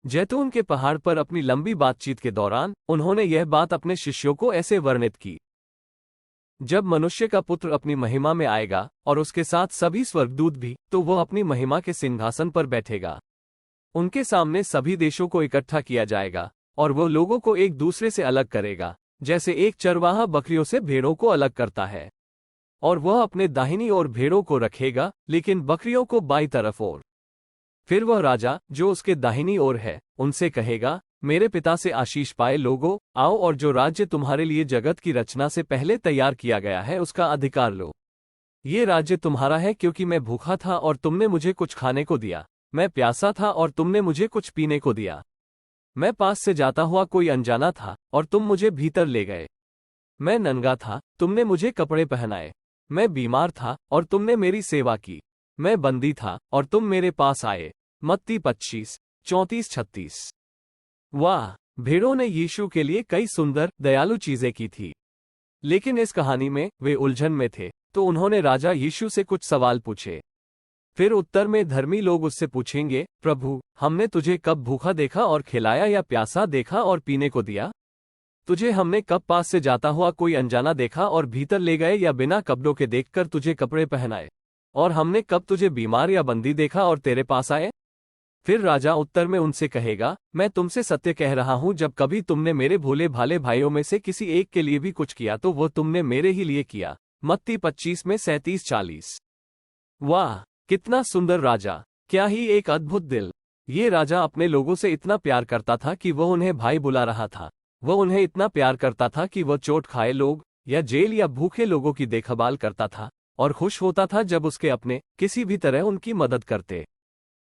जैतून के पहाड़ पर अपनी लंबी बातचीत के दौरान उन्होंने यह बात अपने शिष्यों को ऐसे वर्णित की। जब मनुष्य का पुत्र अपनी महिमा में आएगा और उसके साथ सभी स्वर्गदूत भी, तो वह अपनी महिमा के सिंहासन पर बैठेगा। उनके सामने सभी देशों को इकट्ठा किया जाएगा और वह लोगों को एक दूसरे से अलग करेगा, जैसे एक चरवाहा बकरियों से भेड़ों को अलग करता है। और वह अपने दाहिनी ओर भेड़ों को रखेगा, लेकिन बकरियों को बाईं तरफ ओर। फिर वह राजा जो उसके दाहिनी ओर है उनसे कहेगा, मेरे पिता से आशीष पाए लोगों, आओ और जो राज्य तुम्हारे लिए जगत की रचना से पहले तैयार किया गया है उसका अधिकार लो। ये राज्य तुम्हारा है, क्योंकि मैं भूखा था और तुमने मुझे कुछ खाने को दिया, मैं प्यासा था और तुमने मुझे कुछ पीने को दिया, मैं पास से जाता हुआ कोई अनजाना था और तुम मुझे भीतर ले गए, मैं नंगा था, तुमने मुझे कपड़े पहनाए, मैं बीमार था और तुमने मेरी सेवा की, मैं बंदी था और तुम मेरे पास आए। मत्ती 25:34-36। वाह! भेड़ों ने यीशु के लिए कई सुंदर, दयालु चीजें की थी, लेकिन इस कहानी में वे उलझन में थे, तो उन्होंने राजा यीशु से कुछ सवाल पूछे। फिर उत्तर में धर्मी लोग उससे पूछेंगे, प्रभु, हमने तुझे कब भूखा देखा और खिलाया, या प्यासा देखा और पीने को दिया? तुझे हमने कब पास से जाता हुआ कोई अनजाना देखा और भीतर ले गए, या बिना कपड़ों के देखकर तुझे कपड़े पहनाए? और हमने कब तुझे बीमार या बंदी देखा और तेरे पास आए? फिर राजा उत्तर में उनसे कहेगा, मैं तुमसे सत्य कह रहा हूं, जब कभी तुमने मेरे भोले भाले भाइयों में से किसी एक के लिए भी कुछ किया तो वो तुमने मेरे ही लिए किया। मत्ती 25:37-40। वाह! कितना सुंदर राजा, क्या ही एक अद्भुत दिल। ये राजा अपने लोगों से इतना प्यार करता था कि वह उन्हें भाई बुला रहा था। वह उन्हें इतना प्यार करता था कि वह चोट खाए लोग या जेल या भूखे लोगों की देखभाल करता था और खुश होता था जब उसके अपने किसी भी तरह उनकी मदद करते।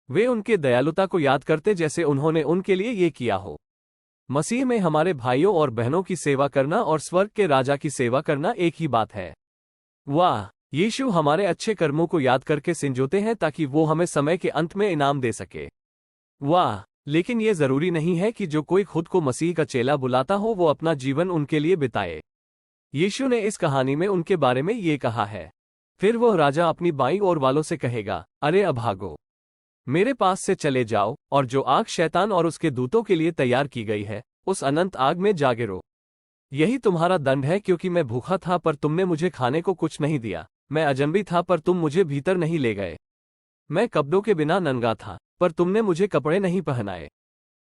वे उनके दयालुता को याद करते जैसे उन्होंने उनके लिए ये किया हो। मसीह में हमारे भाइयों और बहनों की सेवा करना और स्वर्ग के राजा की सेवा करना एक ही बात है। वाह! यीशु हमारे अच्छे कर्मों को याद करके संजोते हैं ताकि वो हमें समय के अंत में इनाम दे सके। वाह! लेकिन ये जरूरी नहीं है कि जो कोई खुद को मसीह का चेला बुलाता हो वो अपना जीवन उनके लिए बिताए। यीशु ने इस कहानी में उनके बारे में ये कहा है। फिर वह राजा अपनी बाईं ओर वालों से कहेगा, अरे अभागो, मेरे पास से चले जाओ और जो आग शैतान और उसके दूतों के लिए तैयार की गई है उस अनंत आग में जा गिरो। यही तुम्हारा दंड है, क्योंकि मैं भूखा था पर तुमने मुझे खाने को कुछ नहीं दिया, मैं अजनबी था पर तुम मुझे भीतर नहीं ले गए, मैं कपड़ों के बिना नंगा था पर तुमने मुझे कपड़े नहीं पहनाए,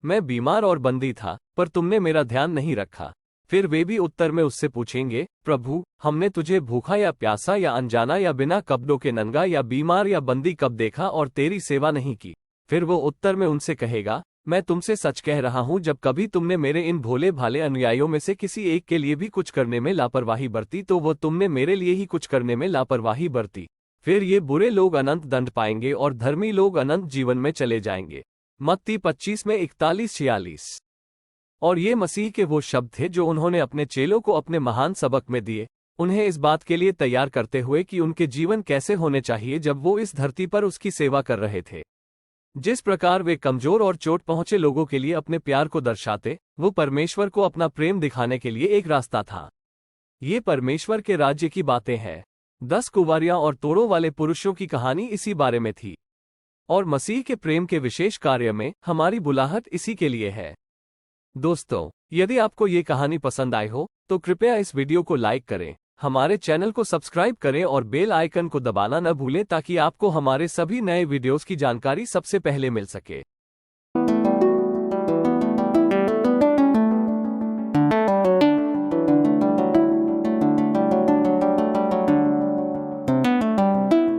मैं बीमार और बंदी था पर तुमने मेरा ध्यान नहीं रखा। फिर वे भी उत्तर में उससे पूछेंगे, प्रभु, हमने तुझे भूखा या प्यासा या अनजाना या बिना कपड़ों के नंगा या बीमार या बंदी कब देखा और तेरी सेवा नहीं की? फिर वो उत्तर में उनसे कहेगा, मैं तुमसे सच कह रहा हूं, जब कभी तुमने मेरे इन भोले भाले अनुयायियों में से किसी एक के लिए भी कुछ करने में लापरवाही बरती तो वो तुमने मेरे लिए ही कुछ करने में लापरवाही बरती। फिर ये बुरे लोग अनंत दंड पाएंगे और धर्मी लोग अनंत जीवन में चले जाएंगे। मत्ती 25:41-46। और ये मसीह के वो शब्द थे जो उन्होंने अपने चेलों को अपने महान सबक में दिए, उन्हें इस बात के लिए तैयार करते हुए कि उनके जीवन कैसे होने चाहिए जब वो इस धरती पर उसकी सेवा कर रहे थे। जिस प्रकार वे कमजोर और चोट पहुंचे लोगों के लिए अपने प्यार को दर्शाते, वो परमेश्वर को अपना प्रेम दिखाने के लिए एक रास्ता था। ये परमेश्वर के राज्य की बातें हैं। 10 कुंवारियां और तोड़ों वाले पुरुषों की कहानी इसी बारे में थी। और मसीह के प्रेम के विशेष कार्य में हमारी बुलाहट इसी के लिए है। दोस्तों, यदि आपको ये कहानी पसंद आई हो तो कृपया इस वीडियो को लाइक करें, हमारे चैनल को सब्सक्राइब करें और बेल आइकन को दबाना न भूलें ताकि आपको हमारे सभी नए वीडियोस की जानकारी सबसे पहले मिल सके।